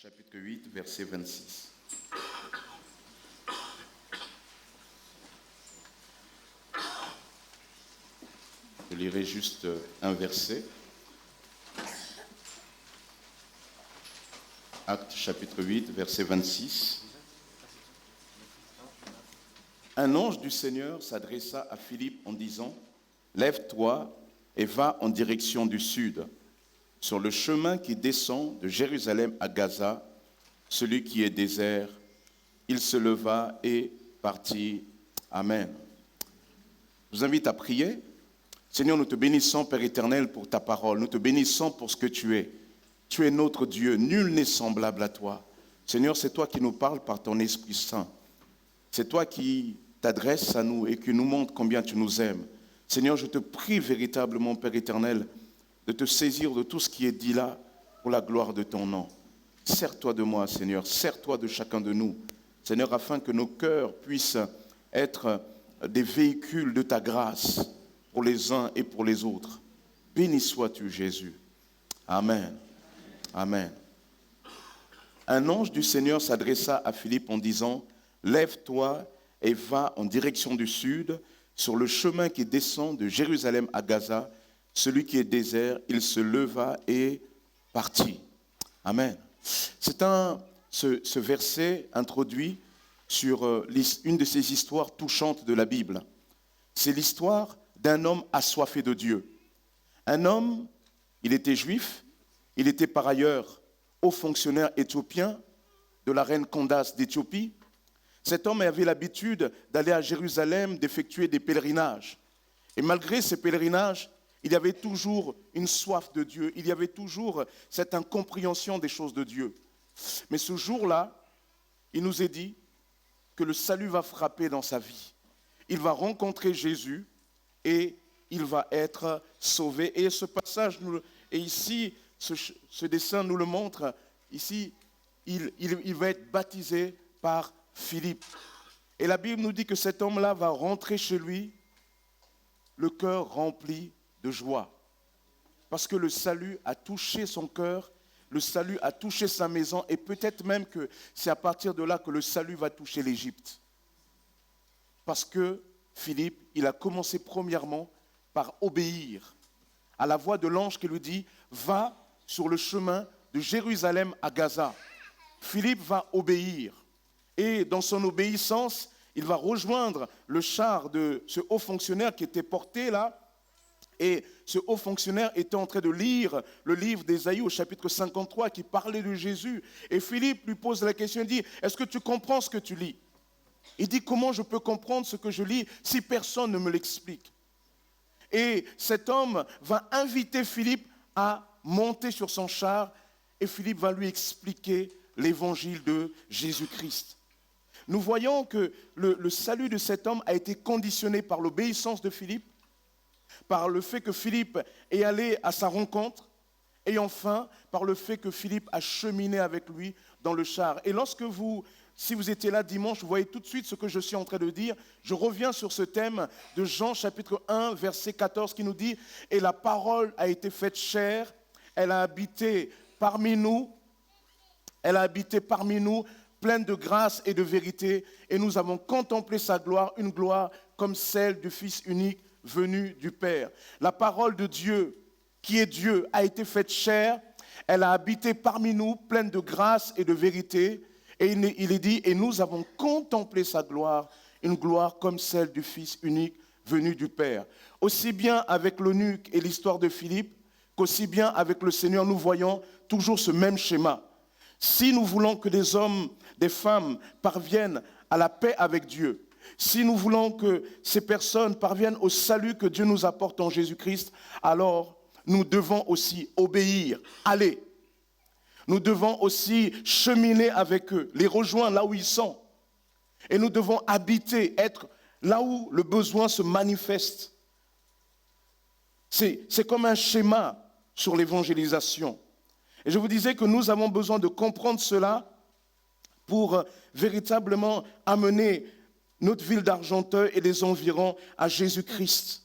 chapitre 8, verset 26. Je lirai juste un verset. Actes chapitre 8, verset 26. Un ange du Seigneur s'adressa à Philippe en disant : « Lève-toi et va en direction du sud, sur le chemin qui descend de Jérusalem à Gaza, celui qui est désert. » Il se leva et partit. Amen. Je vous invite à prier. Seigneur, nous te bénissons, Père éternel, pour ta parole. Nous te bénissons pour ce que tu es. Tu es notre Dieu. Nul n'est semblable à toi. Seigneur, c'est toi qui nous parles par ton Esprit Saint. C'est toi qui t'adresses à nous et qui nous montre combien tu nous aimes. Seigneur, je te prie véritablement, Père éternel, de te saisir de tout ce qui est dit là pour la gloire de ton nom. Sers-toi de moi, Seigneur. Sers-toi de chacun de nous, Seigneur, afin que nos cœurs puissent être des véhicules de ta grâce pour les uns et pour les autres. Béni sois-tu, Jésus. Amen. Amen. Un ange du Seigneur s'adressa à Philippe en disant : « Lève-toi et va en direction du sud, sur le chemin qui descend de Jérusalem à Gaza, celui qui est désert. » Il se leva et partit. Amen. C'est ce verset introduit sur une de ces histoires touchantes de la Bible. C'est l'histoire d'un homme assoiffé de Dieu. Un homme, il était juif, il était par ailleurs haut fonctionnaire éthiopien de la reine Candace d'Éthiopie. Cet homme avait l'habitude d'aller à Jérusalem, d'effectuer des pèlerinages. Et malgré ces pèlerinages, il y avait toujours une soif de Dieu. Il y avait toujours cette incompréhension des choses de Dieu. Mais ce jour-là, il nous est dit que le salut va frapper dans sa vie. Il va rencontrer Jésus et il va être sauvé. Et ce passage, et ici, ce dessin nous le montre. Ici, il va être baptisé par Philippe. Et la Bible nous dit que cet homme-là va rentrer chez lui, le cœur rempli de joie. Parce que le salut a touché son cœur, le salut a touché sa maison, et peut-être même que c'est à partir de là que le salut va toucher l'Égypte. Parce que Philippe, il a commencé premièrement par obéir à la voix de l'ange qui lui dit : « Va sur le chemin de Jérusalem à Gaza. » Philippe va obéir. Et dans son obéissance, il va rejoindre le char de ce haut fonctionnaire qui était porté là. Et ce haut fonctionnaire était en train de lire le livre d'Ésaïe au chapitre 53 qui parlait de Jésus. Et Philippe lui pose la question, il dit : « Est-ce que tu comprends ce que tu lis ? » Il dit : « Comment je peux comprendre ce que je lis si personne ne me l'explique ?» Et cet homme va inviter Philippe à monter sur son char et Philippe va lui expliquer l'évangile de Jésus-Christ. Nous voyons que le salut de cet homme a été conditionné par l'obéissance de Philippe, par le fait que Philippe est allé à sa rencontre, et enfin par le fait que Philippe a cheminé avec lui dans le char. Et si vous étiez là dimanche, vous voyez tout de suite ce que je suis en train de dire. Je reviens sur ce thème de Jean chapitre 1, verset 14 qui nous dit : « Et la parole a été faite chair, elle a habité parmi nous, pleine de grâce et de vérité, et nous avons contemplé sa gloire, une gloire comme celle du Fils unique venu du Père. » La parole de Dieu, qui est Dieu, a été faite chair, elle a habité parmi nous, pleine de grâce et de vérité, et il est dit : « Et nous avons contemplé sa gloire, une gloire comme celle du Fils unique venu du Père. » Aussi bien avec l'eunuque et l'histoire de Philippe, qu'aussi bien avec le Seigneur, nous voyons toujours ce même schéma. Si nous voulons que des hommes, des femmes parviennent à la paix avec Dieu, si nous voulons que ces personnes parviennent au salut que Dieu nous apporte en Jésus-Christ, alors nous devons aussi obéir, aller. Nous devons aussi cheminer avec eux, les rejoindre là où ils sont. Et nous devons habiter, être là où le besoin se manifeste. C'est comme un schéma sur l'évangélisation. Et je vous disais que nous avons besoin de comprendre cela pour véritablement amener notre ville d'Argenteuil et les environs à Jésus-Christ.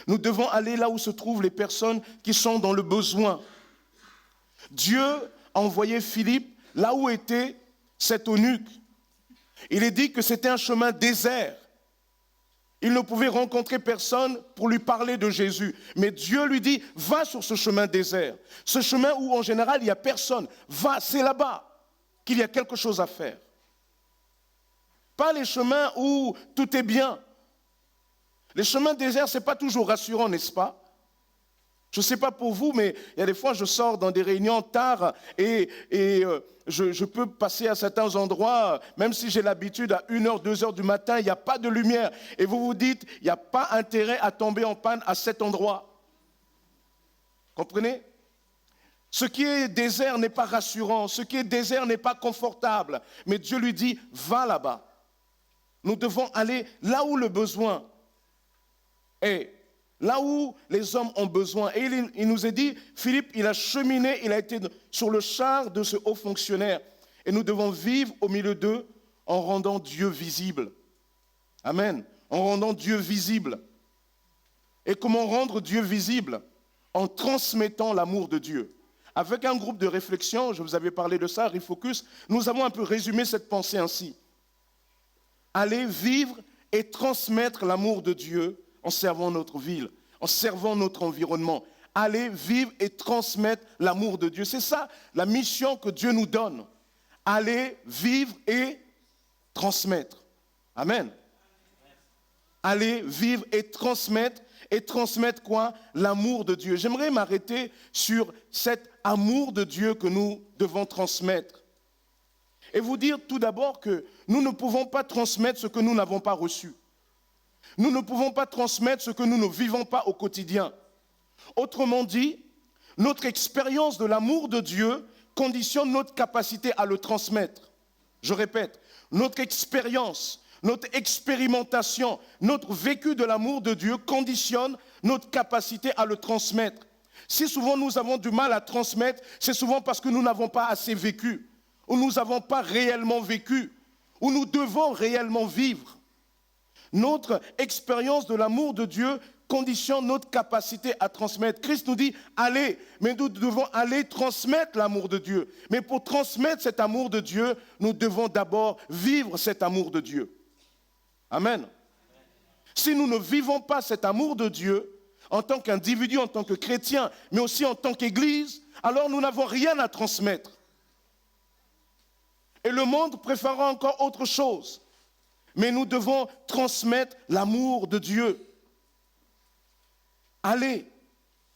Nous devons aller là où se trouvent les personnes qui sont dans le besoin. Dieu a envoyé Philippe là où était cet eunuque, il est dit que c'était un chemin désert. Il ne pouvait rencontrer personne pour lui parler de Jésus. Mais Dieu lui dit, va sur ce chemin désert. Ce chemin où en général il n'y a personne. Va, c'est là-bas qu'il y a quelque chose à faire. Pas les chemins où tout est bien. Les chemins déserts, ce n'est pas toujours rassurant, n'est-ce pas? Je ne sais pas pour vous, mais il y a des fois, je sors dans des réunions tard et je peux passer à certains endroits, même si j'ai l'habitude à 1h, 2h du matin, il n'y a pas de lumière. Et vous vous dites, il n'y a pas intérêt à tomber en panne à cet endroit. Comprenez? Ce qui est désert n'est pas rassurant, ce qui est désert n'est pas confortable. Mais Dieu lui dit, va là-bas. Nous devons aller là où le besoin est. Là où les hommes ont besoin. Et il nous a dit, Philippe, il a cheminé, il a été sur le char de ce haut fonctionnaire. Et nous devons vivre au milieu d'eux en rendant Dieu visible. Amen. En rendant Dieu visible. Et comment rendre Dieu visible? En transmettant l'amour de Dieu. Avec un groupe de réflexion, je vous avais parlé de ça, Refocus, nous avons un peu résumé cette pensée ainsi. Aller vivre et transmettre l'amour de Dieu en servant notre ville, en servant notre environnement. Aller vivre et transmettre l'amour de Dieu. C'est ça la mission que Dieu nous donne. Aller vivre et transmettre. Amen. Aller vivre et transmettre quoi? L'amour de Dieu. J'aimerais m'arrêter sur cet amour de Dieu que nous devons transmettre. Et vous dire tout d'abord que nous ne pouvons pas transmettre ce que nous n'avons pas reçu. Nous ne pouvons pas transmettre ce que nous ne vivons pas au quotidien. Autrement dit, notre expérience de l'amour de Dieu conditionne notre capacité à le transmettre. Je répète, notre expérience, notre expérimentation, notre vécu de l'amour de Dieu conditionne notre capacité à le transmettre. Si souvent nous avons du mal à transmettre, c'est souvent parce que nous n'avons pas assez vécu, ou nous n'avons pas réellement vécu, ou nous devons réellement vivre. Notre expérience de l'amour de Dieu conditionne notre capacité à transmettre. Christ nous dit, allez, mais nous devons aller transmettre l'amour de Dieu. Mais pour transmettre cet amour de Dieu, nous devons d'abord vivre cet amour de Dieu. Amen. Si nous ne vivons pas cet amour de Dieu, en tant qu'individu, en tant que chrétien, mais aussi en tant qu'Église, alors nous n'avons rien à transmettre. Et le monde préférera encore autre chose. Mais nous devons transmettre l'amour de Dieu. Allez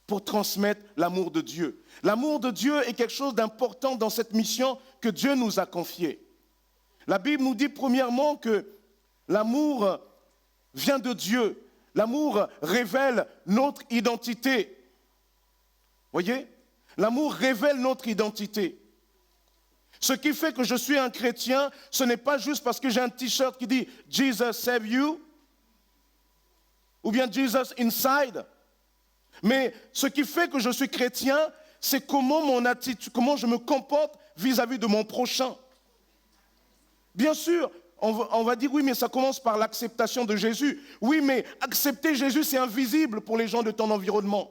pour transmettre l'amour de Dieu. L'amour de Dieu est quelque chose d'important dans cette mission que Dieu nous a confiée. La Bible nous dit premièrement que l'amour vient de Dieu. L'amour révèle notre identité. Voyez? L'amour révèle notre identité. Ce qui fait que je suis un chrétien, ce n'est pas juste parce que j'ai un t-shirt qui dit « Jesus save you » ou bien « Jesus inside ». Mais ce qui fait que je suis chrétien, c'est comment mon attitude, comment je me comporte vis-à-vis de mon prochain. Bien sûr, on va dire « oui, mais ça commence par l'acceptation de Jésus ». Oui, mais accepter Jésus, c'est invisible pour les gens de ton environnement.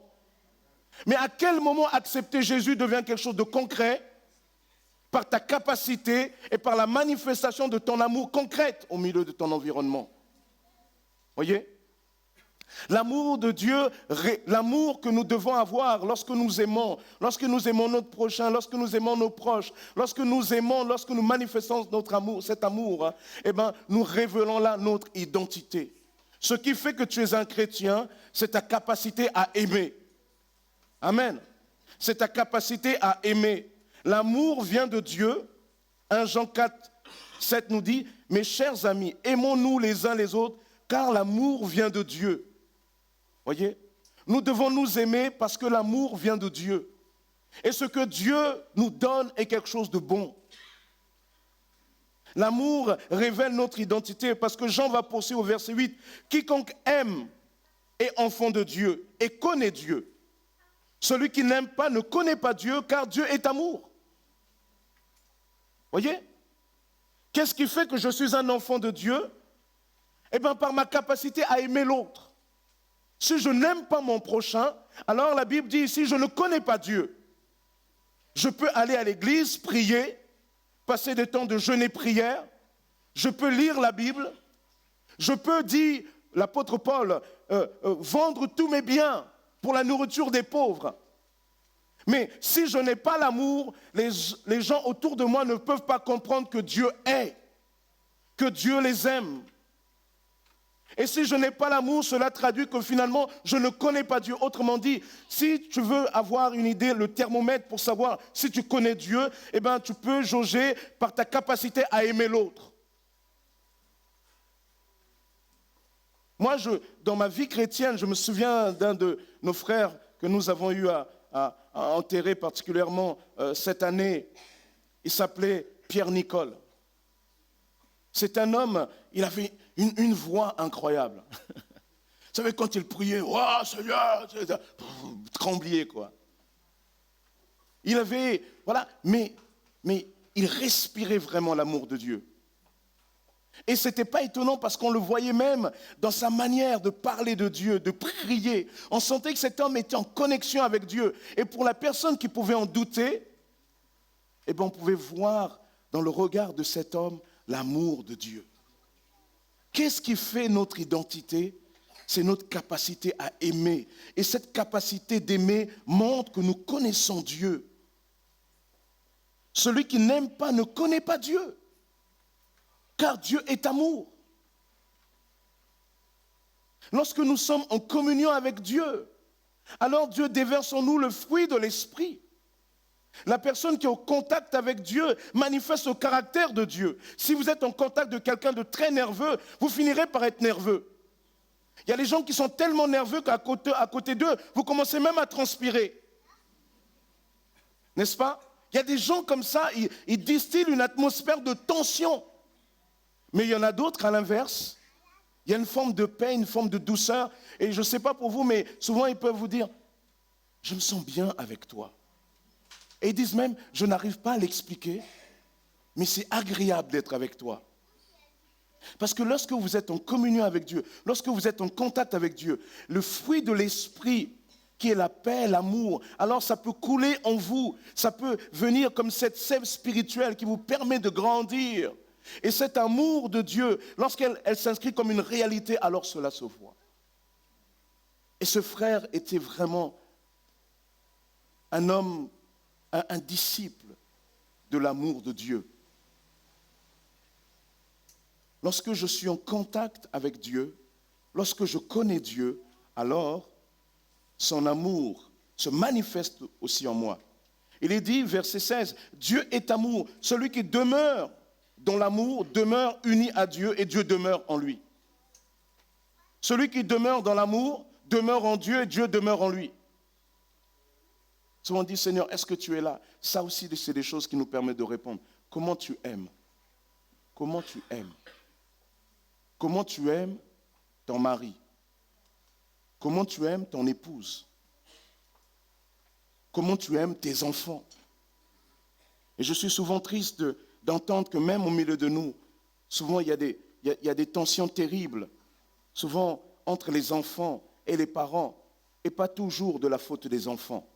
Mais à quel moment accepter Jésus devient quelque chose de concret? Par ta capacité et par la manifestation de ton amour concrète au milieu de ton environnement. Voyez? L'amour de Dieu, l'amour que nous devons avoir lorsque nous aimons notre prochain, lorsque nous aimons nos proches, lorsque nous manifestons notre amour, cet amour, nous révélons là notre identité. Ce qui fait que tu es un chrétien, c'est ta capacité à aimer. Amen. C'est ta capacité à aimer. L'amour vient de Dieu. 1 Jean 4, 7 nous dit, « Mes chers amis, aimons-nous les uns les autres, car l'amour vient de Dieu. » Voyez? Nous devons nous aimer parce que l'amour vient de Dieu. Et ce que Dieu nous donne est quelque chose de bon. L'amour révèle notre identité parce que Jean va poursuivre au verset 8, « Quiconque aime est enfant de Dieu et connaît Dieu. Celui qui n'aime pas ne connaît pas Dieu, car Dieu est amour. » Voyez? Qu'est-ce qui fait que je suis un enfant de Dieu? Par ma capacité à aimer l'autre. Si je n'aime pas mon prochain, alors la Bible dit ici, je ne connais pas Dieu. Je peux aller à l'église, prier, passer des temps de jeûne et prière, je peux lire la Bible, je peux, dit l'apôtre Paul, vendre tous mes biens pour la nourriture des pauvres. Mais si je n'ai pas l'amour, les gens autour de moi ne peuvent pas comprendre que Dieu est, que Dieu les aime. Et si je n'ai pas l'amour, cela traduit que finalement, je ne connais pas Dieu. Autrement dit, si tu veux avoir une idée, le thermomètre pour savoir si tu connais Dieu, eh bien, tu peux jauger par ta capacité à aimer l'autre. Moi, dans ma vie chrétienne, je me souviens d'un de nos frères que nous avons eu à enterrer particulièrement cette année. Il s'appelait Pierre Nicole. C'est un homme, il avait une voix incroyable. Vous savez, quand il priait, « Oh Seigneur !» tremblier, quoi. Il avait, voilà, mais il respirait vraiment l'amour de Dieu. Et ce n'était pas étonnant parce qu'on le voyait même dans sa manière de parler de Dieu, de prier. On sentait que cet homme était en connexion avec Dieu. Et pour la personne qui pouvait en douter, eh bien, on pouvait voir dans le regard de cet homme l'amour de Dieu. Qu'est-ce qui fait notre identité? C'est notre capacité à aimer. Et cette capacité d'aimer montre que nous connaissons Dieu. Celui qui n'aime pas ne connaît pas Dieu. Car Dieu est amour. Lorsque nous sommes en communion avec Dieu, alors Dieu déverse en nous le fruit de l'esprit. La personne qui est au contact avec Dieu manifeste le caractère de Dieu. Si vous êtes en contact de quelqu'un de très nerveux, vous finirez par être nerveux. Il y a des gens qui sont tellement nerveux qu'à côté d'eux, vous commencez même à transpirer. N'est-ce pas? Il y a des gens comme ça, ils distillent une atmosphère de tension. Mais il y en a d'autres, à l'inverse, il y a une forme de paix, une forme de douceur. Et je ne sais pas pour vous, mais souvent ils peuvent vous dire, je me sens bien avec toi. Et ils disent même, je n'arrive pas à l'expliquer, mais c'est agréable d'être avec toi. Parce que lorsque vous êtes en communion avec Dieu, lorsque vous êtes en contact avec Dieu, le fruit de l'esprit, qui est la paix, l'amour, alors ça peut couler en vous, ça peut venir comme cette sève spirituelle qui vous permet de grandir. Et cet amour de Dieu, lorsqu'elle s'inscrit comme une réalité, alors cela se voit. Et ce frère était vraiment un homme, un disciple de l'amour de Dieu. Lorsque je suis en contact avec Dieu, lorsque je connais Dieu, alors son amour se manifeste aussi en moi. Il est dit, verset 16, Dieu est amour. Celui qui demeure dans l'amour demeure uni à Dieu et Dieu demeure en lui. Celui qui demeure dans l'amour demeure en Dieu et Dieu demeure en lui. Souvent on dit, Seigneur, est-ce que tu es là? Ça aussi, c'est des choses qui nous permettent de répondre. Comment tu aimes? Comment tu aimes? Comment tu aimes ton mari? Comment tu aimes ton épouse? Comment tu aimes tes enfants? Et je suis souvent triste d'entendre que même au milieu de nous, souvent il y a des tensions terribles, souvent entre les enfants et les parents, et pas toujours de la faute des enfants.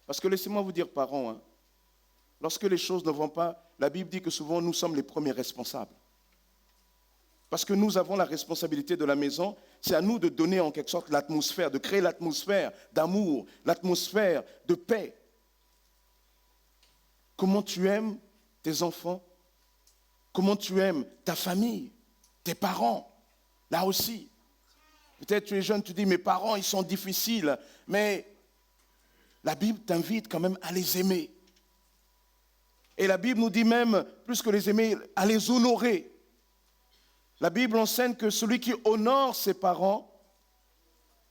Parce que laissez-moi vous dire, parents, lorsque les choses ne vont pas, la Bible dit que souvent nous sommes les premiers responsables. Parce que nous avons la responsabilité de la maison, c'est à nous de donner en quelque sorte l'atmosphère, de créer l'atmosphère d'amour, l'atmosphère de paix. Comment tu aimes tes enfants? Comment tu aimes ta famille, tes parents? Là aussi, peut-être tu es jeune, tu dis mes parents ils sont difficiles, mais la Bible t'invite quand même à les aimer. Et la Bible nous dit même, plus que les aimer, à les honorer. La Bible enseigne que celui qui honore ses parents,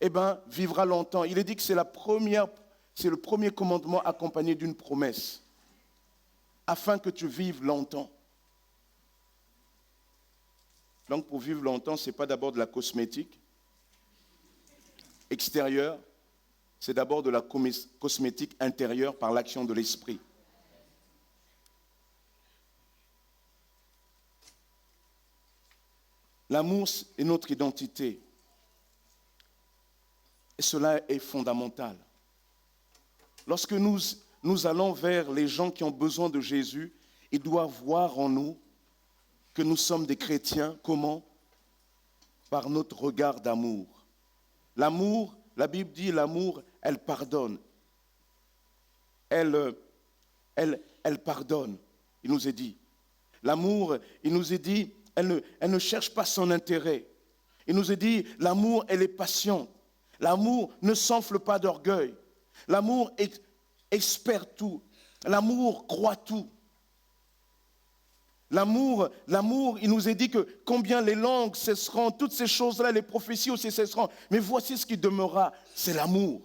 eh ben, vivra longtemps. Il est dit que c'est le premier commandement accompagné d'une promesse, afin que tu vives longtemps. Donc pour vivre longtemps, ce n'est pas d'abord de la cosmétique extérieure, c'est d'abord de la cosmétique intérieure par l'action de l'esprit. L'amour est notre identité. Et cela est fondamental. Lorsque nous allons vers les gens qui ont besoin de Jésus, il doit voir en nous que nous sommes des chrétiens. Comment? Par notre regard d'amour. L'amour, la Bible dit, l'amour, elle pardonne. Elle pardonne, il nous est dit. L'amour, il nous est dit, elle ne cherche pas son intérêt. Il nous est dit, l'amour, elle est patiente. L'amour ne s'enfle pas d'orgueil. L'amour espère tout. L'amour croit tout. L'amour, il nous est dit que combien les langues cesseront, toutes ces choses-là, les prophéties aussi cesseront. Mais voici ce qui demeurera, c'est l'amour.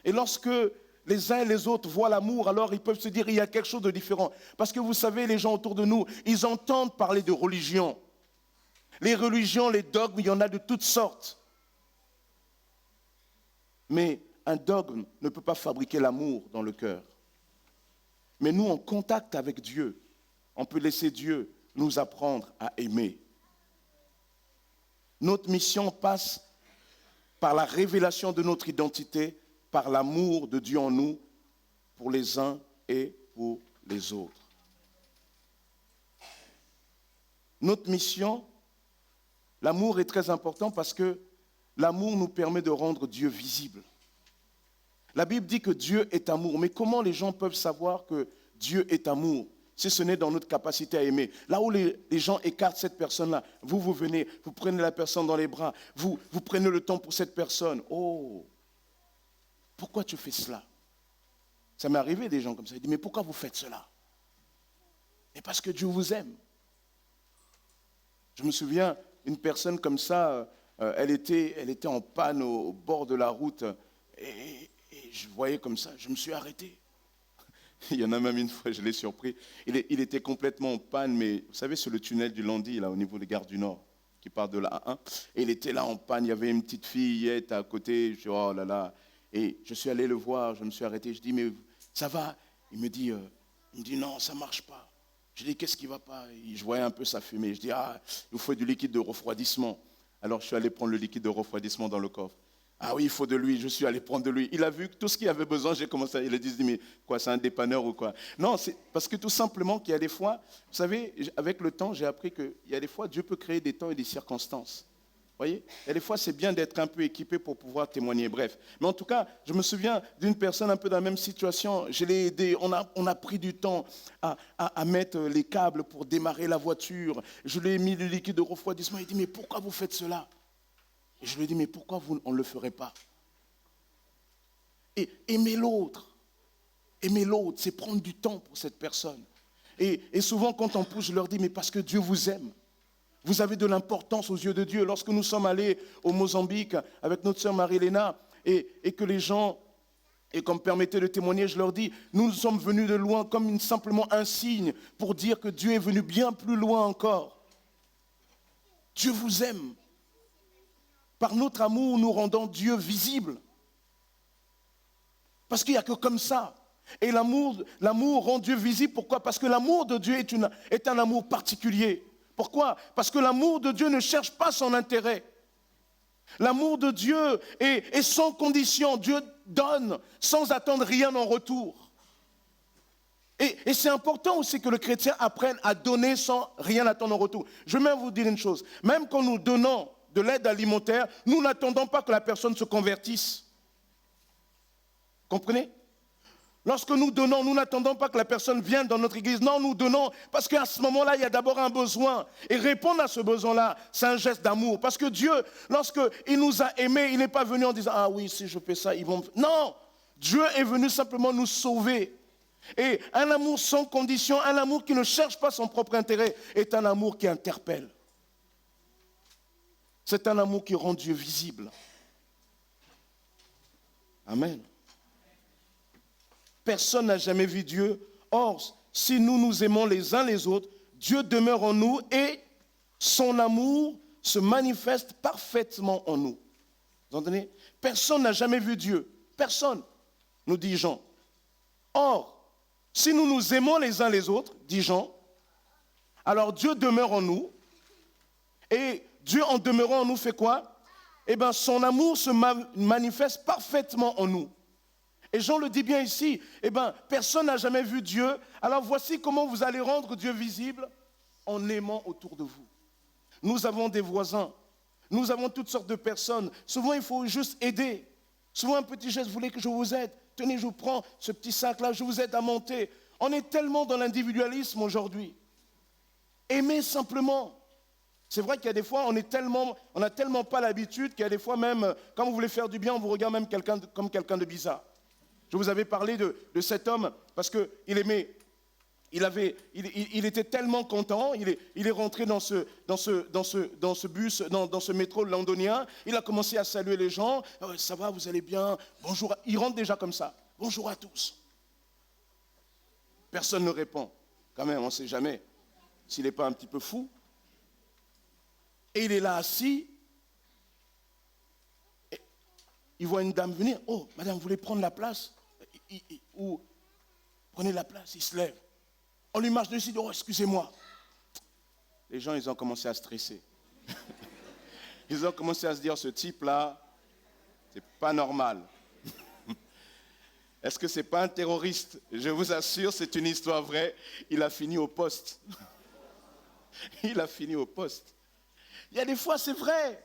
Et lorsque les uns et les autres voient l'amour, alors ils peuvent se dire il y a quelque chose de différent. Parce que vous savez, les gens autour de nous, ils entendent parler de religion. Les religions, les dogmes, il y en a de toutes sortes. Mais un dogme ne peut pas fabriquer l'amour dans le cœur. Mais nous, en contact avec Dieu, on peut laisser Dieu nous apprendre à aimer. Notre mission passe par la révélation de notre identité, par l'amour de Dieu en nous, pour les uns et pour les autres. Notre mission, l'amour est très important parce que l'amour nous permet de rendre Dieu visible. La Bible dit que Dieu est amour, mais comment les gens peuvent savoir que Dieu est amour si ce n'est dans notre capacité à aimer? Là où les gens écartent cette personne-là, vous venez, vous prenez la personne dans les bras, vous prenez le temps pour cette personne. Oh, pourquoi tu fais cela? Ça m'est arrivé des gens comme ça, ils disent, mais pourquoi vous faites cela? Mais parce que Dieu vous aime. Je me souviens, une personne comme ça, elle était en panne au bord de la route et je voyais comme ça, je me suis arrêté. Il y en a même une fois, je l'ai surpris. Il était complètement en panne, mais vous savez, sur le tunnel du Landy, là, au niveau des gares du Nord, qui part de la A1, et il était là en panne, il y avait une petite fillette à côté, je dis, oh là là. Et je suis allé le voir, je me suis arrêté, je dis, mais ça va? Il me dit, non, ça ne marche pas. Je dis, qu'est-ce qui ne va pas? Je voyais un peu sa fumée. Je dis, il vous faut du liquide de refroidissement. Alors je suis allé prendre le liquide de refroidissement dans le coffre. Ah oui, il faut de l'huile, je suis allé prendre de l'huile. Il a vu tout ce qu'il avait besoin, j'ai commencé à... Il a dit, mais quoi, c'est un dépanneur ou quoi? Non, c'est parce que tout simplement qu'il y a des fois, vous savez, avec le temps, j'ai appris qu'il y a des fois, Dieu peut créer des temps et des circonstances. Vous voyez? Et des fois, c'est bien d'être un peu équipé pour pouvoir témoigner. Bref. Mais en tout cas, je me souviens d'une personne un peu dans la même situation. Je l'ai aidé. On a pris du temps à mettre les câbles pour démarrer la voiture. Je lui ai mis le liquide de refroidissement. Il dit, mais pourquoi vous faites cela? Et je lui ai dit, mais pourquoi on ne le ferait pas? Et aimer l'autre, c'est prendre du temps pour cette personne. Et souvent, quand on pousse, je leur dis, mais parce que Dieu vous aime. Vous avez de l'importance aux yeux de Dieu. Lorsque nous sommes allés au Mozambique avec notre sœur Marie-Léna et que les gens, et qu'on me permettait de témoigner, je leur dis, nous sommes venus de loin comme simplement un signe pour dire que Dieu est venu bien plus loin encore. Dieu vous aime. Par notre amour, nous rendons Dieu visible. Parce qu'il n'y a que comme ça. Et l'amour rend Dieu visible. Pourquoi? Parce que l'amour de Dieu est un amour particulier. Pourquoi? Parce que l'amour de Dieu ne cherche pas son intérêt. L'amour de Dieu est sans condition. Dieu donne sans attendre rien en retour. Et c'est important aussi que le chrétien apprenne à donner sans rien attendre en retour. Je vais même vous dire une chose. Même quand nous donnons de l'aide alimentaire, nous n'attendons pas que la personne se convertisse. Comprenez? Lorsque nous donnons, nous n'attendons pas que la personne vienne dans notre église. Non, nous donnons parce qu'à ce moment-là, il y a d'abord un besoin. Et répondre à ce besoin-là, c'est un geste d'amour. Parce que Dieu, lorsqu'il nous a aimés, il n'est pas venu en disant, ah oui, si je fais ça, ils vont... Non, Dieu est venu simplement nous sauver. Et un amour sans condition, un amour qui ne cherche pas son propre intérêt, est un amour qui interpelle. C'est un amour qui rend Dieu visible. Amen. Personne n'a jamais vu Dieu. Or, si nous nous aimons les uns les autres, Dieu demeure en nous et son amour se manifeste parfaitement en nous. Vous entendez? Personne n'a jamais vu Dieu. Personne, nous dit Jean. Or, si nous nous aimons les uns les autres, dit Jean, alors Dieu demeure en nous et Dieu en demeurant en nous fait quoi? Eh bien, son amour se manifeste parfaitement en nous. Et Jean le dit bien ici, eh bien, personne n'a jamais vu Dieu. Alors voici comment vous allez rendre Dieu visible en aimant autour de vous. Nous avons des voisins, nous avons toutes sortes de personnes. Souvent, il faut juste aider. Souvent, un petit geste, vous voulez que je vous aide? Tenez, je vous prends ce petit sac-là, je vous aide à monter. On est tellement dans l'individualisme aujourd'hui. Aimer simplement. C'est vrai qu'il y a des fois, on n'a tellement pas l'habitude qu'il y a des fois même, quand vous voulez faire du bien, on vous regarde même comme quelqu'un de bizarre. Je vous avais parlé de cet homme parce qu'il aimait, il était tellement content, il est rentré dans ce bus, dans ce métro londonien, il a commencé à saluer les gens. « Ça va, vous allez bien? Bonjour. » Il rentre déjà comme ça. « Bonjour à tous. » Personne ne répond. Quand même, on ne sait jamais s'il n'est pas un petit peu fou. Et il est là assis. Et il voit une dame venir. « Oh, madame, vous voulez prendre la place ?» Ou prenez la place, il se lève. On lui marche dessus, oh, excusez-moi. Les gens, ils ont commencé à stresser. Ils ont commencé à se dire, ce type-là, c'est pas normal. Est-ce que c'est pas un terroriste? Je vous assure, c'est une histoire vraie. Il a fini au poste. Il a fini au poste. Il y a des fois, c'est vrai.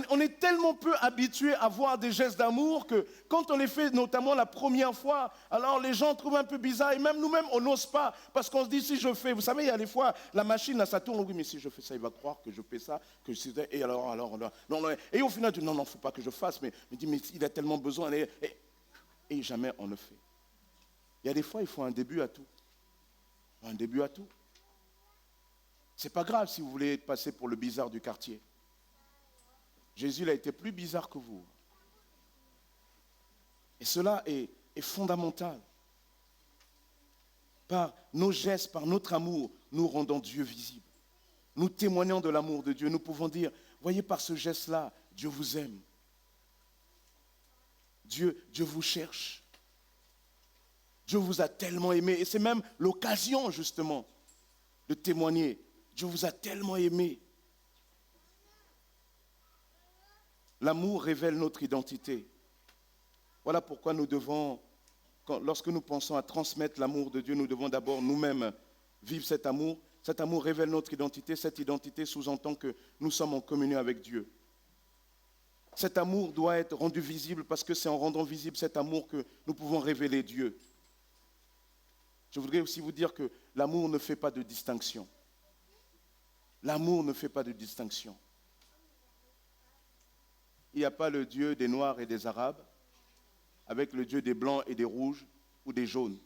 On est tellement peu habitué à voir des gestes d'amour que quand on les fait, notamment la première fois, alors les gens trouvent un peu bizarre et même nous-mêmes, on n'ose pas parce qu'on se dit si je fais, vous savez, il y a des fois, la machine, là, ça tourne, oui, mais si je fais ça, il va croire que je fais ça, que c'est... Et alors, non, et au final, non, il ne faut pas que je fasse, mais il a tellement besoin, et jamais on le fait. Il y a des fois, il faut un début à tout. Un début à tout. C'est pas grave si vous voulez passer pour le bizarre du quartier. Jésus il a été plus bizarre que vous. Et cela est fondamental. Par nos gestes, par notre amour, nous rendons Dieu visible. Nous témoignons de l'amour de Dieu. Nous pouvons dire, voyez par ce geste-là, Dieu vous aime. Dieu vous cherche. Dieu vous a tellement aimé. Et c'est même l'occasion, justement, de témoigner. Dieu vous a tellement aimé. L'amour révèle notre identité. Voilà pourquoi nous devons, lorsque nous pensons à transmettre l'amour de Dieu, nous devons d'abord nous-mêmes vivre cet amour. Cet amour révèle notre identité. Cette identité sous-entend que nous sommes en communion avec Dieu. Cet amour doit être rendu visible parce que c'est en rendant visible cet amour que nous pouvons révéler Dieu. Je voudrais aussi vous dire que l'amour ne fait pas de distinction. L'amour ne fait pas de distinction. Il n'y a pas le Dieu des Noirs et des Arabes avec le Dieu des Blancs et des Rouges ou des Jaunes.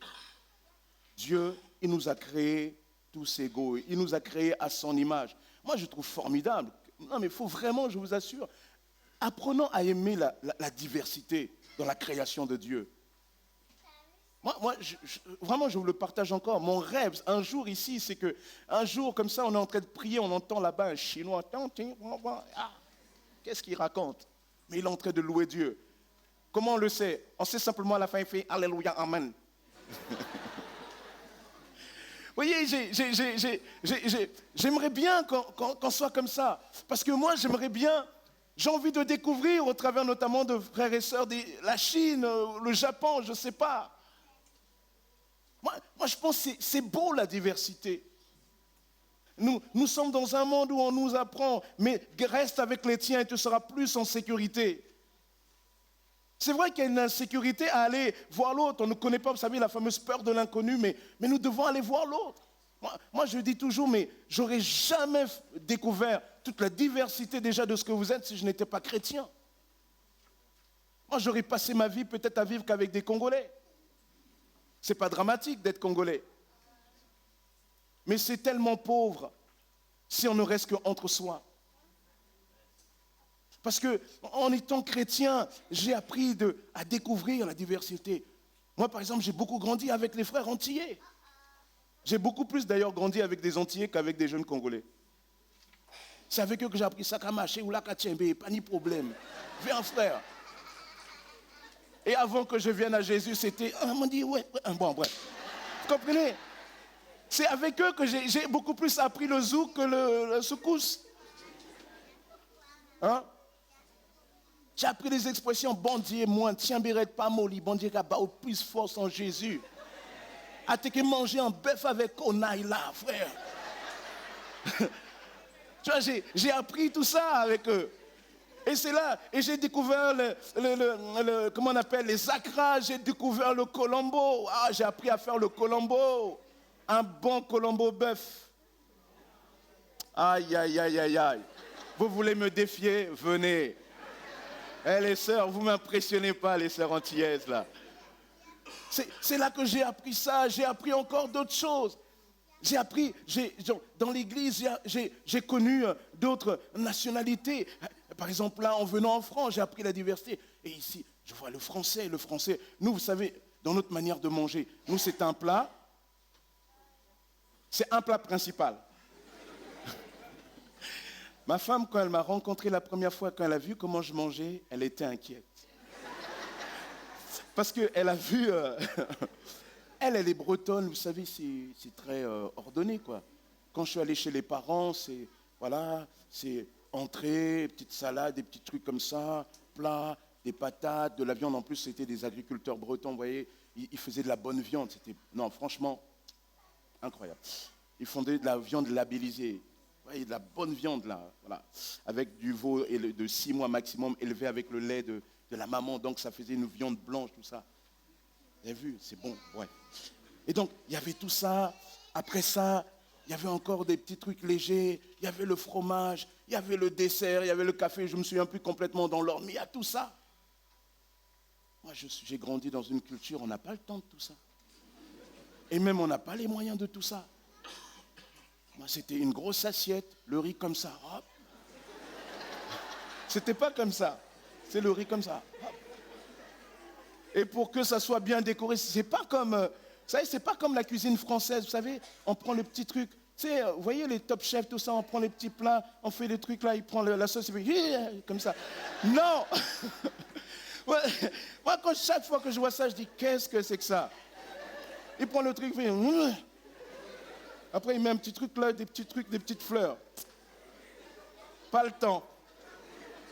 Dieu, il nous a créés tous égaux. Il nous a créés à son image. Moi, je trouve formidable. Non, mais il faut vraiment, je vous assure, apprenons à aimer la diversité dans la création de Dieu. Moi, vraiment, je vous le partage encore. Mon rêve, un jour ici, c'est qu'un jour, comme ça, on est en train de prier, on entend là-bas un Chinois. Qu'est-ce qu'il raconte? Mais il est en train de louer Dieu. Comment on le sait? On sait simplement à la fin, il fait Alléluia, Amen. Vous voyez, j'aimerais bien qu'on soit comme ça. Parce que moi, j'ai envie de découvrir au travers notamment de frères et sœurs, la Chine, le Japon, je ne sais pas. Moi, je pense que c'est beau la diversité. Nous sommes dans un monde où on nous apprend, mais reste avec les tiens et tu seras plus en sécurité. C'est vrai qu'il y a une insécurité à aller voir l'autre. On ne connaît pas, vous savez, la fameuse peur de l'inconnu, mais nous devons aller voir l'autre. Moi, je dis toujours, mais j'aurais jamais découvert toute la diversité déjà de ce que vous êtes si je n'étais pas chrétien. Moi, j'aurais passé ma vie peut-être à vivre qu'avec des Congolais. Ce n'est pas dramatique d'être Congolais. Mais c'est tellement pauvre si on ne reste qu'entre soi. Parce qu'en étant chrétien, j'ai appris à découvrir la diversité. Moi, par exemple, j'ai beaucoup grandi avec les frères antillais. J'ai beaucoup plus d'ailleurs grandi avec des antillais qu'avec des jeunes Congolais. C'est avec eux que j'ai appris Sakamaché ou Lakachembe, pas ni problème. Viens frère. Et avant que je vienne à Jésus, c'était, on m'a dit, ouais, bon, bref. Vous comprenez? C'est avec eux que j'ai beaucoup plus appris le zouk que le soukous. Hein? J'ai appris des expressions, bon Dieu, moi, tiens, bérette pas molli, bon Dieu, au plus force en Jésus. A te manger un bœuf avec onaï là, frère. Tu vois, j'ai appris tout ça avec eux. Et c'est là, et j'ai découvert comment on appelle, les acras, j'ai découvert le colombo. Ah, j'ai appris à faire le colombo. Un bon colombo bœuf. Aïe, aïe, aïe, aïe, aïe. Vous voulez me défier? Venez. Eh les sœurs, vous ne m'impressionnez pas, les sœurs antillaises, là. C'est là que j'ai appris ça, j'ai appris encore d'autres choses. J'ai appris, dans l'église, j'ai connu d'autres nationalités. Par exemple, là, en venant en France, j'ai appris la diversité. Et ici, je vois le français. Nous, vous savez, dans notre manière de manger, nous, c'est un plat principal. Ma femme, quand elle m'a rencontré la première fois, quand elle a vu comment je mangeais, elle était inquiète. Parce qu'elle a vu... elle est bretonne, vous savez, c'est très ordonné, quoi. Quand je suis allé chez les parents, c'est entrée, petite salade, des petits trucs comme ça, plat, des patates, de la viande. En plus, c'était des agriculteurs bretons, vous voyez, ils faisaient de la bonne viande. Non, franchement, incroyable. Ils fondaient de la viande labellisée. Vous voyez, de la bonne viande, là, voilà, avec du veau de 6 mois maximum, élevé avec le lait de la maman. Donc, ça faisait une viande blanche, tout ça. Vous avez vu, c'est bon, ouais. Et donc, il y avait tout ça. Après ça, il y avait encore des petits trucs légers. Il y avait le fromage, il y avait le dessert, il y avait le café. Je me souviens plus complètement dans l'ordre, mais il y a tout ça. Moi, j'ai grandi dans une culture, on n'a pas le temps de tout ça. Et même, on n'a pas les moyens de tout ça. Moi, c'était une grosse assiette, le riz comme ça, hop. C'était pas comme ça. C'est le riz comme ça, hop. Et pour que ça soit bien décoré, c'est pas comme, vous savez, c'est pas comme la cuisine française, vous savez, on prend le petit truc, tu sais, vous voyez les top chefs, tout ça, on prend les petits plats, on fait les trucs là, il prend la sauce, il fait comme ça. Non. Moi, chaque fois que je vois ça, je dis, qu'est-ce que c'est que ça? Il prend le truc, il fait, après il met un petit truc là, des petits trucs, des petites fleurs. Pas le temps.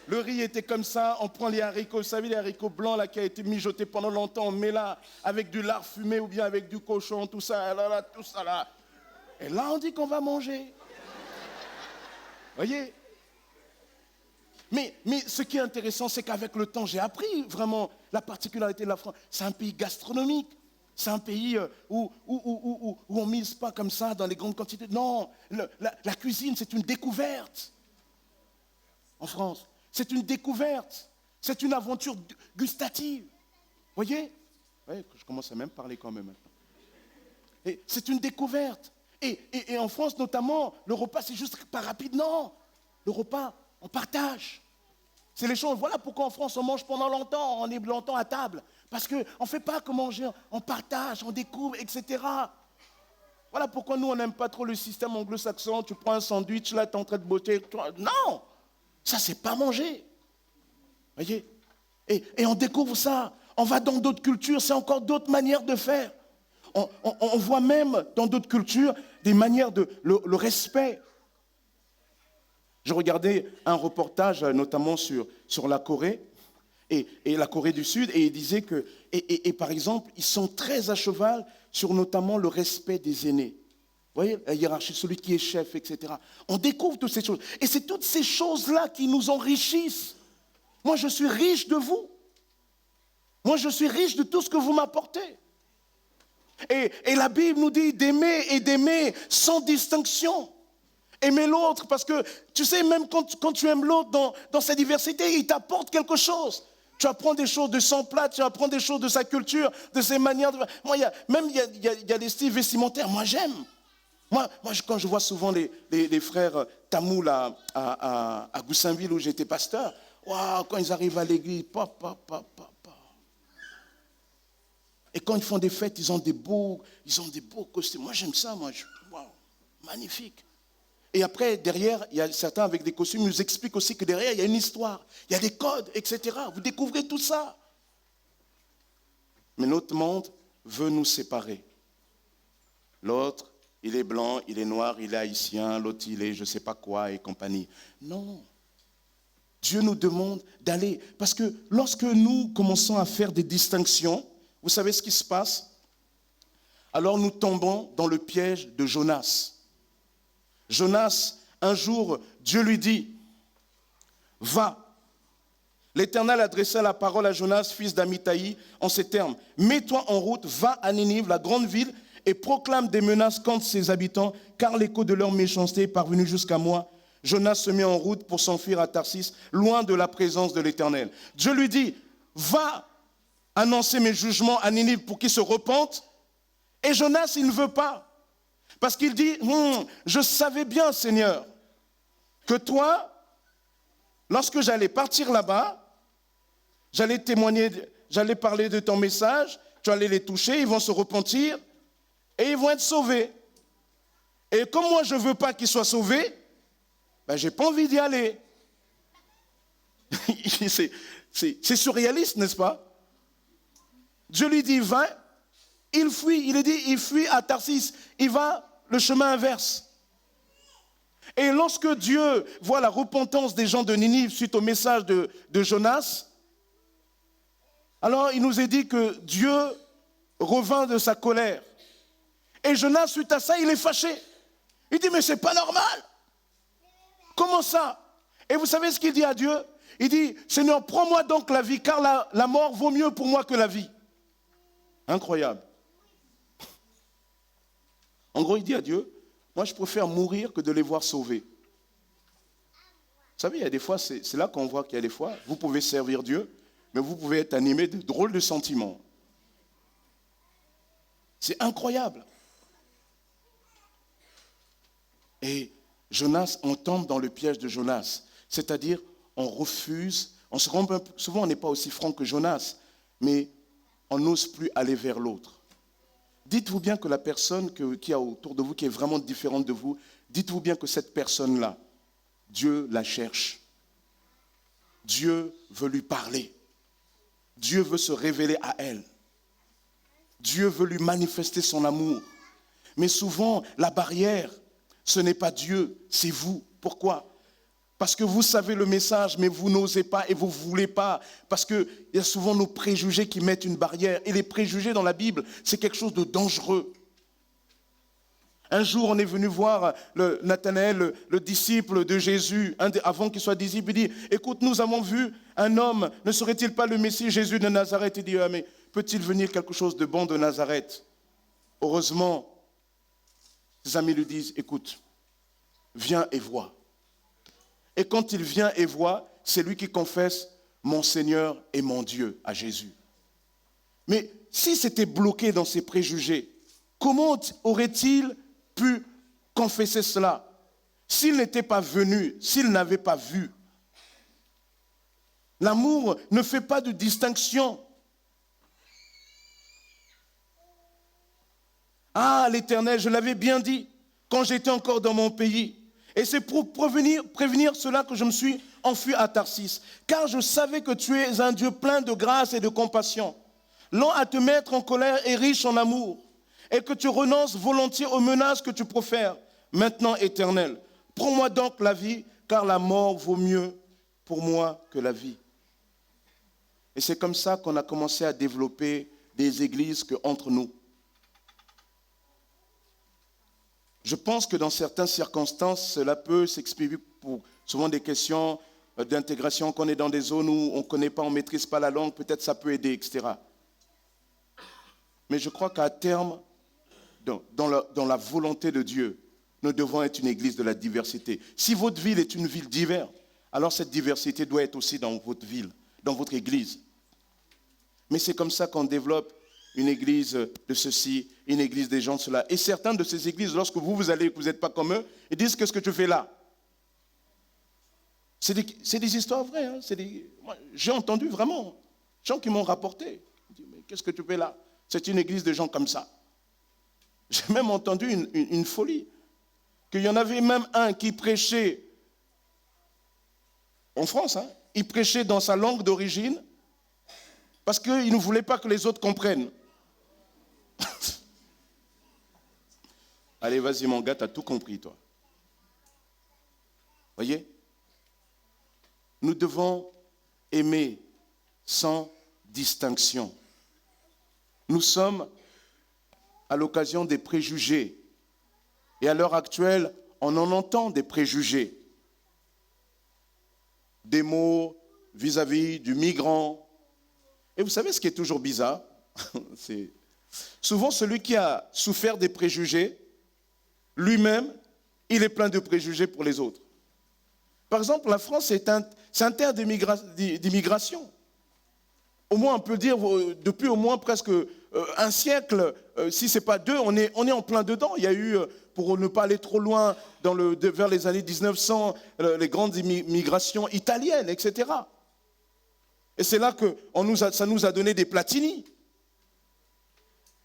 Le riz était comme ça, on prend les haricots, vous savez, les haricots blancs là, qui a été mijoté pendant longtemps, on met là avec du lard fumé ou bien avec du cochon, tout ça, là, tout ça là. Et là, on dit qu'on va manger. Voyez? Mais ce qui est intéressant, c'est qu'avec le temps, j'ai appris vraiment la particularité de la France. C'est un pays gastronomique. C'est un pays où on ne mise pas comme ça dans les grandes quantités. Non, la cuisine, c'est une découverte en France. C'est une découverte. C'est une aventure gustative. Voyez? Ouais, je commence à même parler quand même maintenant. Et c'est une découverte. Et en France, notamment, le repas, c'est juste pas rapide. Non. Le repas, on partage. C'est les choses. Voilà pourquoi en France, on mange pendant longtemps. On est longtemps à table. Parce qu'on ne fait pas que manger. On partage, on découvre, etc. Voilà pourquoi nous, on n'aime pas trop le système anglo-saxon. Tu prends un sandwich, là, tu es en train de botter. Non. Ça, c'est pas manger. Voyez? Et on découvre ça. On va dans d'autres cultures, c'est encore d'autres manières de faire. On voit même dans d'autres cultures des manières de le respect. Je regardais un reportage notamment sur la Corée et la Corée du Sud et il disait que, et par exemple, ils sont très à cheval sur notamment le respect des aînés. Vous voyez, la hiérarchie, celui qui est chef, etc. On découvre toutes ces choses. Et c'est toutes ces choses-là qui nous enrichissent. Moi, je suis riche de vous. Moi, je suis riche de tout ce que vous m'apportez. Et la Bible nous dit d'aimer et d'aimer sans distinction. Aimer l'autre, parce que, tu sais, même quand tu aimes l'autre dans sa diversité, il t'apporte quelque chose. Tu apprends des choses de son plat, tu apprends des choses de sa culture, de ses manières de... Moi, il y a des styles vestimentaires, moi j'aime. Moi, quand je vois souvent les frères tamouls à Goussainville où j'étais pasteur, wow, quand ils arrivent à l'église, et quand ils font des fêtes, ils ont des beaux costumes. Moi, j'aime ça, wow, magnifique. Et après, derrière, il y a certains avec des costumes, ils nous expliquent aussi que derrière, il y a une histoire, il y a des codes, etc. Vous découvrez tout ça. Mais notre monde veut nous séparer. L'autre, il est blanc, il est noir, il est haïtien, l'autre, il est je ne sais pas quoi et compagnie. Non. Dieu nous demande d'aller. Parce que lorsque nous commençons à faire des distinctions, vous savez ce qui se passe? Alors nous tombons dans le piège de Jonas. Jonas, un jour, Dieu lui dit, va. L'Éternel adressa la parole à Jonas, fils d'Amithaï, en ces termes. Mets-toi en route, va à Ninive, la grande ville, et proclame des menaces contre ses habitants, car l'écho de leur méchanceté est parvenu jusqu'à moi. Jonas se met en route pour s'enfuir à Tarsis, loin de la présence de l'Éternel. Dieu lui dit, va annoncer mes jugements à Ninive pour qu'ils se repentent. Et Jonas, il ne veut pas. Parce qu'il dit, je savais bien, Seigneur, que toi, lorsque j'allais partir là-bas, j'allais témoigner, j'allais parler de ton message, tu allais les toucher, ils vont se repentir et ils vont être sauvés. Et comme moi, je ne veux pas qu'ils soient sauvés, ben, je n'ai pas envie d'y aller. C'est surréaliste, n'est-ce pas? Dieu lui dit, va, il fuit, il fuit à Tarsis, il va le chemin inverse. Et lorsque Dieu voit la repentance des gens de Ninive suite au message de Jonas, alors il nous est dit que Dieu revint de sa colère. Et Jonas, suite à ça, il est fâché. Il dit, mais c'est pas normal. Comment ça? Et vous savez ce qu'il dit à Dieu? Il dit, Seigneur, prends-moi donc la vie, car la mort vaut mieux pour moi que la vie. Incroyable. En gros, il dit à Dieu, moi je préfère mourir que de les voir sauvés. Vous savez, il y a des fois, c'est là qu'on voit qu'il y a des fois, vous pouvez servir Dieu, mais vous pouvez être animé de drôles de sentiments. C'est incroyable. Et Jonas, on tombe dans le piège de Jonas. C'est-à-dire, on refuse, souvent on n'est pas aussi franc que Jonas, mais on n'ose plus aller vers l'autre. Dites-vous bien que la personne qui est autour de vous, qui est vraiment différente de vous, dites-vous bien que cette personne-là, Dieu la cherche. Dieu veut lui parler. Dieu veut se révéler à elle. Dieu veut lui manifester son amour. Mais souvent, la barrière, ce n'est pas Dieu, c'est vous. Pourquoi? Parce que vous savez le message, mais vous n'osez pas et vous ne voulez pas. Parce qu'il y a souvent nos préjugés qui mettent une barrière. Et les préjugés dans la Bible, c'est quelque chose de dangereux. Un jour, on est venu voir Nathanaël, le disciple de Jésus, avant qu'il soit disciple. Il dit, écoute, nous avons vu un homme, ne serait-il pas le Messie, Jésus de Nazareth? Il dit, ah, mais peut-il venir quelque chose de bon de Nazareth? Heureusement, ses amis lui disent, écoute, viens et vois. Et quand il vient et voit, c'est lui qui confesse mon Seigneur et mon Dieu à Jésus. Mais si c'était bloqué dans ses préjugés, comment aurait-il pu confesser cela s'il n'était pas venu, s'il n'avait pas vu? L'amour ne fait pas de distinction. Ah, l'Éternel, je l'avais bien dit quand j'étais encore dans mon pays. Et c'est pour prévenir cela que je me suis enfui à Tarsis. Car je savais que tu es un Dieu plein de grâce et de compassion, lent à te mettre en colère et riche en amour, et que tu renonces volontiers aux menaces que tu profères. Maintenant, Éternel, prends-moi donc la vie, car la mort vaut mieux pour moi que la vie. Et c'est comme ça qu'on a commencé à développer des églises entre nous. Je pense que dans certaines circonstances, cela peut s'exprimer pour souvent des questions d'intégration, qu'on est dans des zones où on ne connaît pas, on ne maîtrise pas la langue, peut-être ça peut aider, etc. Mais je crois qu'à terme, dans la volonté de Dieu, nous devons être une église de la diversité. Si votre ville est une ville diverse, alors cette diversité doit être aussi dans votre ville, dans votre église. Mais c'est comme ça qu'on développe une église de ceci, une église des gens de cela. Et certaines de ces églises, lorsque vous allez, que vous n'êtes pas comme eux, ils disent, qu'est-ce que tu fais là? C'est des histoires vraies. Hein, j'ai entendu vraiment, des gens qui m'ont rapporté. Ils disent, mais qu'est-ce que tu fais là? C'est une église de gens comme ça. J'ai même entendu une folie. Qu'il y en avait même un qui prêchait, en France, hein, il prêchait dans sa langue d'origine, parce qu'il ne voulait pas que les autres comprennent. Allez, vas-y mon gars, t'as tout compris, toi. Voyez? Nous devons aimer sans distinction. Nous sommes à l'occasion des préjugés. Et à l'heure actuelle, on en entend des préjugés. Des mots vis-à-vis du migrant. Et vous savez ce qui est toujours bizarre? C'est souvent celui qui a souffert des préjugés, lui-même, il est plein de préjugés pour les autres. Par exemple, la France c'est un terre d'immigration. Au moins, on peut dire, depuis au moins presque un siècle, si ce n'est pas deux, on est en plein dedans. Il y a eu, pour ne pas aller trop loin, vers les années 1900, les grandes migrations italiennes, etc. Et c'est là que ça nous a donné des Platini.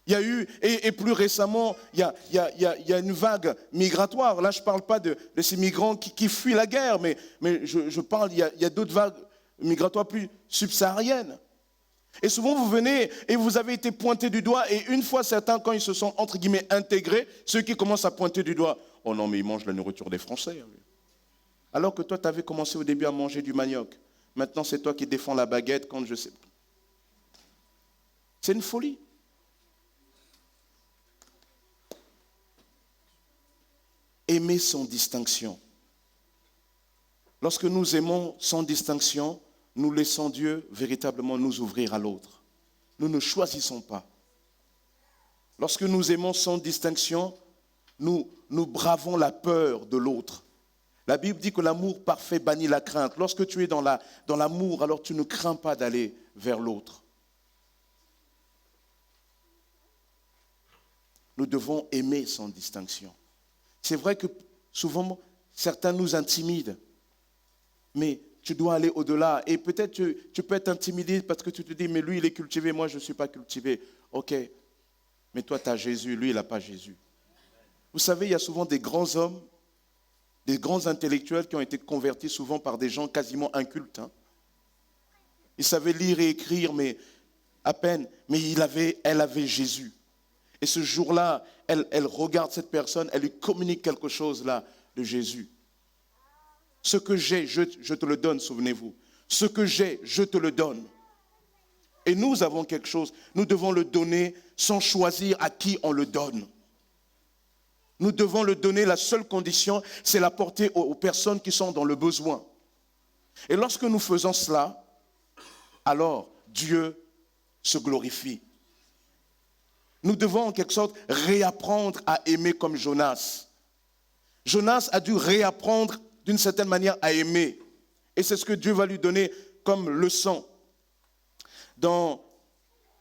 Il y a eu, et plus récemment, il y a une vague migratoire. Là, je ne parle pas de ces migrants qui fuient la guerre, mais je parle, il y a d'autres vagues migratoires plus subsahariennes. Et souvent, vous venez et vous avez été pointé du doigt, et une fois certains, quand ils se sont, entre guillemets, intégrés, ceux qui commencent à pointer du doigt, oh non, mais ils mangent la nourriture des Français. Alors que toi, tu avais commencé au début à manger du manioc. Maintenant, c'est toi qui défends la baguette quand je sais. C'est une folie. Aimer sans distinction. Lorsque nous aimons sans distinction, nous laissons Dieu véritablement nous ouvrir à l'autre. Nous ne choisissons pas. Lorsque nous aimons sans distinction, nous bravons la peur de l'autre. La Bible dit que l'amour parfait bannit la crainte. Lorsque tu es dans l'amour, alors tu ne crains pas d'aller vers l'autre. Nous devons aimer sans distinction. C'est vrai que souvent, certains nous intimident, mais tu dois aller au-delà. Et peut-être tu peux être intimidé parce que tu te dis, mais lui, il est cultivé, moi, je ne suis pas cultivé. Ok, mais toi, tu as Jésus, lui, il n'a pas Jésus. Vous savez, il y a souvent des grands hommes, des grands intellectuels qui ont été convertis souvent par des gens quasiment incultes. Ils savaient lire et écrire, mais à peine. Mais elle avait Jésus. Et ce jour-là, elle regarde cette personne, elle lui communique quelque chose là de Jésus. Ce que j'ai, je te le donne, souvenez-vous. Ce que j'ai, je te le donne. Et nous avons quelque chose, nous devons le donner sans choisir à qui on le donne. Nous devons le donner, la seule condition, c'est l'apporter aux personnes qui sont dans le besoin. Et lorsque nous faisons cela, alors Dieu se glorifie. Nous devons en quelque sorte réapprendre à aimer comme Jonas. Jonas a dû réapprendre d'une certaine manière à aimer. Et c'est ce que Dieu va lui donner comme leçon. Dans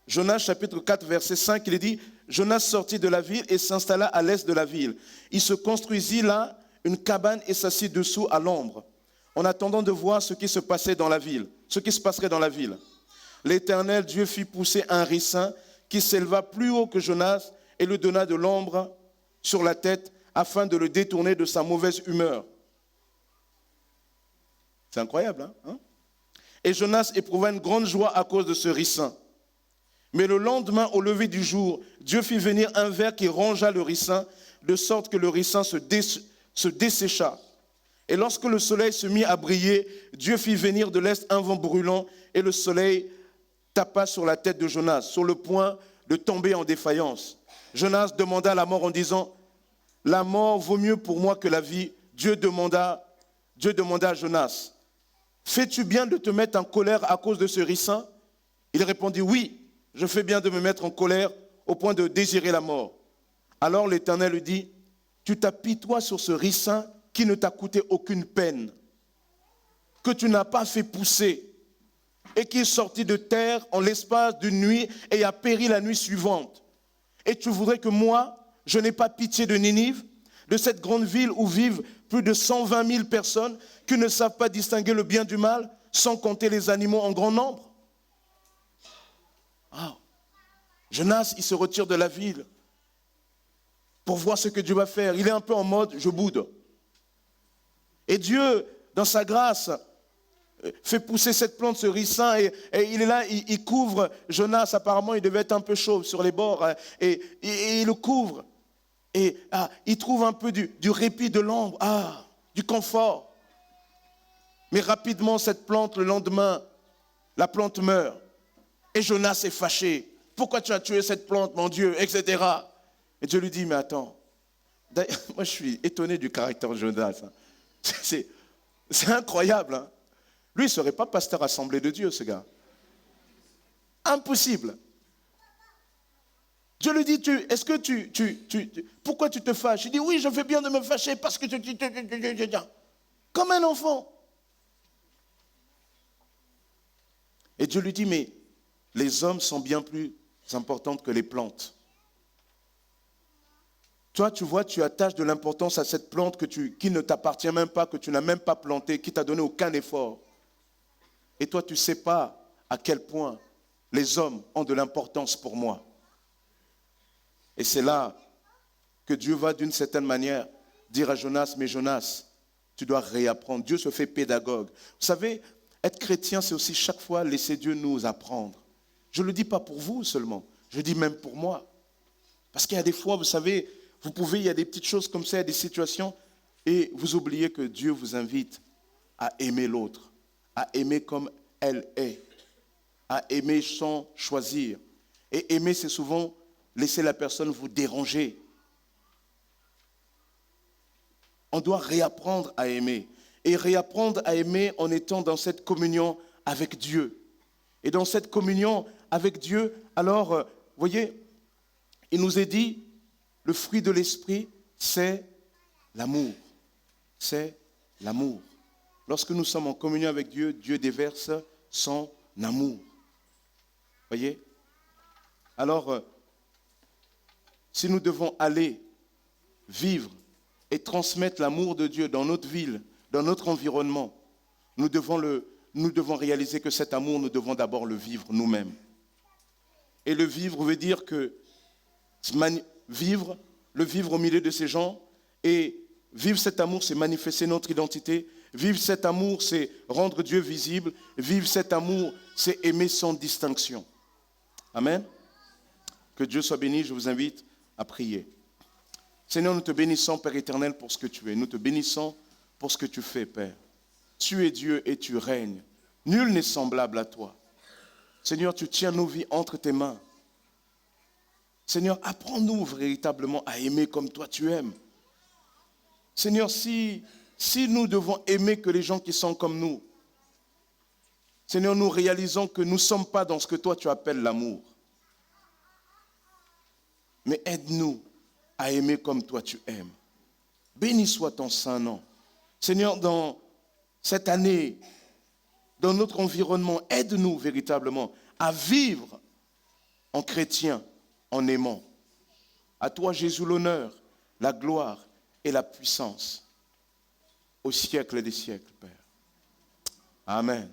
Jonas chapitre 4 verset 5, il est dit, Jonas sortit de la ville et s'installa à l'est de la ville. Il se construisit là une cabane et s'assit dessous à l'ombre, en attendant de voir ce qui se passait dans la ville, ce qui se passerait dans la ville. L'Éternel Dieu fit pousser un ricin qui s'éleva plus haut que Jonas et lui donna de l'ombre sur la tête afin de le détourner de sa mauvaise humeur. C'est incroyable, hein? Et Jonas éprouva une grande joie à cause de ce ricin. Mais le lendemain, au lever du jour, Dieu fit venir un ver qui rongea le ricin, de sorte que le ricin se dessécha. Et lorsque le soleil se mit à briller, Dieu fit venir de l'est un vent brûlant, et le soleil tapa sur la tête de Jonas, sur le point de tomber en défaillance. Jonas demanda la mort en disant, « La mort vaut mieux pour moi que la vie. » Dieu demanda à Jonas, « Fais-tu bien de te mettre en colère à cause de ce ricin ?» Il répondit, « Oui, je fais bien de me mettre en colère au point de désirer la mort. » Alors l'Éternel lui dit, « Tu t'apitoies sur ce ricin qui ne t'a coûté aucune peine, que tu n'as pas fait pousser, et qui est sorti de terre en l'espace d'une nuit et a péri la nuit suivante. Et tu voudrais que moi, je n'ai pas pitié de Ninive, de cette grande ville où vivent plus de 120 000 personnes qui ne savent pas distinguer le bien du mal, sans compter les animaux en grand nombre. » Oh. Jonas, il se retire de la ville pour voir ce que Dieu va faire. Il est un peu en mode, je boude. Et Dieu, dans sa grâce, fait pousser cette plante, ce ricin, et il est là, il couvre Jonas. Apparemment, il devait être un peu chaud sur les bords, et il le couvre. Et il trouve un peu du répit, de l'ombre, du confort. Mais rapidement, cette plante, le lendemain, la plante meurt. Et Jonas est fâché. Pourquoi tu as tué cette plante, mon Dieu, etc. Et Dieu lui dit, mais attends. Moi, je suis étonné du caractère de Jonas. C'est incroyable. Hein? Lui, il ne serait pas pasteur assemblée de Dieu, ce gars. Impossible. Dieu lui dit, est-ce que pourquoi tu te fâches? Il dit, oui, je fais bien de me fâcher parce que comme un enfant. Et Dieu lui dit, mais les hommes sont bien plus importants que les plantes. Toi, tu vois, tu attaches de l'importance à cette plante qui ne t'appartient même pas, que tu n'as même pas plantée, qui t'a donné aucun effort. Et toi, tu ne sais pas à quel point les hommes ont de l'importance pour moi. Et c'est là que Dieu va d'une certaine manière dire à Jonas, mais Jonas, tu dois réapprendre. Dieu se fait pédagogue. Vous savez, être chrétien, c'est aussi chaque fois laisser Dieu nous apprendre. Je ne le dis pas pour vous seulement, je le dis même pour moi. Parce qu'il y a des fois, vous savez, il y a des petites choses comme ça, il y a des situations, et vous oubliez que Dieu vous invite à aimer l'autre, à aimer comme elle est, à aimer sans choisir. Et aimer, c'est souvent laisser la personne vous déranger. On doit réapprendre à aimer. Et réapprendre à aimer en étant dans cette communion avec Dieu. Et dans cette communion avec Dieu, alors, vous voyez, il nous est dit, le fruit de l'esprit, c'est l'amour. C'est l'amour. Lorsque nous sommes en communion avec Dieu, Dieu déverse son amour. Voyez? Alors, si nous devons aller vivre et transmettre l'amour de Dieu dans notre ville, dans notre environnement, nous devons réaliser que cet amour, nous devons d'abord le vivre nous-mêmes. Et le vivre veut dire que le vivre au milieu de ces gens, et vivre cet amour, c'est manifester notre identité. Vivre cet amour, c'est rendre Dieu visible. Vivre cet amour, c'est aimer sans distinction. Amen. Que Dieu soit béni, je vous invite à prier. Seigneur, nous te bénissons, Père éternel, pour ce que tu es. Nous te bénissons pour ce que tu fais, Père. Tu es Dieu et tu règnes. Nul n'est semblable à toi. Seigneur, tu tiens nos vies entre tes mains. Seigneur, apprends-nous véritablement à aimer comme toi tu aimes. Seigneur, si nous devons aimer que les gens qui sont comme nous, Seigneur, nous réalisons que nous ne sommes pas dans ce que toi tu appelles l'amour. Mais aide-nous à aimer comme toi tu aimes. Béni soit ton saint nom. Seigneur, dans cette année, dans notre environnement, aide-nous véritablement à vivre en chrétien, en aimant. À toi, Jésus, l'honneur, la gloire et la puissance au siècle des siècles, Père. Amen.